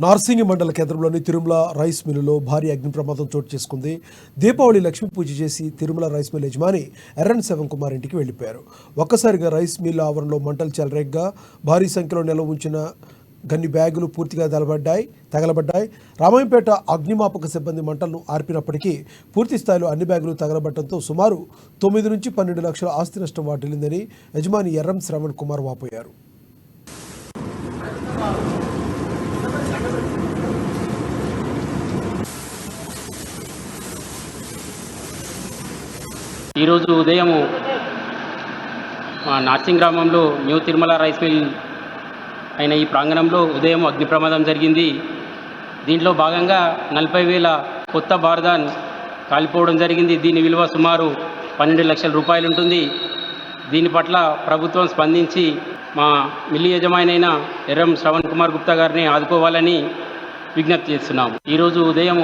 నార్సింగి మండల కేంద్రంలోని తిరుమల రైస్ మిల్లులో భారీ అగ్ని ప్రమాదం చోటు చేసుకుంది. దీపావళి లక్ష్మీ పూజ చేసి తిరుమల రైస్ మిల్ యజమాని ఎర్రన్ శవం కుమార్ ఇంటికి వెళ్లిపోయారు. ఒక్కసారిగా రైస్ మిల్ ఆవరణలో మంటలు చెలరేగ్గా భారీ సంఖ్యలో నిల్వ ఉంచిన గన్ని బ్యాగులు పూర్తిగా తగలబడ్డాయి. రామాయంపేట అగ్నిమాపక సిబ్బంది మంటలను ఆర్పినప్పటికీ పూర్తి స్థాయిలో అన్ని బ్యాగులు తగలబడటంతో సుమారు 9 నుంచి 12 లక్షల ఆస్తి నష్టం వాటిల్లిందని యజమాని ఎర్రం శ్రవణ్ కుమార్ వాపోయారు. ఈరోజు ఉదయం మా నార్సింగ్ గ్రామంలో న్యూ తిరుమల రైస్ మిల్ అయిన ఈ ప్రాంగణంలో ఉదయం అగ్ని ప్రమాదం జరిగింది. దీంట్లో భాగంగా 40,000 కొత్త బార్దాన్ కాలిపోవడం జరిగింది. దీని విలువ సుమారు 12 లక్షల రూపాయలు ఉంటుంది. దీని పట్ల ప్రభుత్వం స్పందించి మా మిల్లు యజమానైన ఎర్రం శ్రవణ్ కుమార్ గుప్తా గారిని ఆదుకోవాలని విజ్ఞప్తి చేస్తున్నాము. ఈరోజు ఉదయం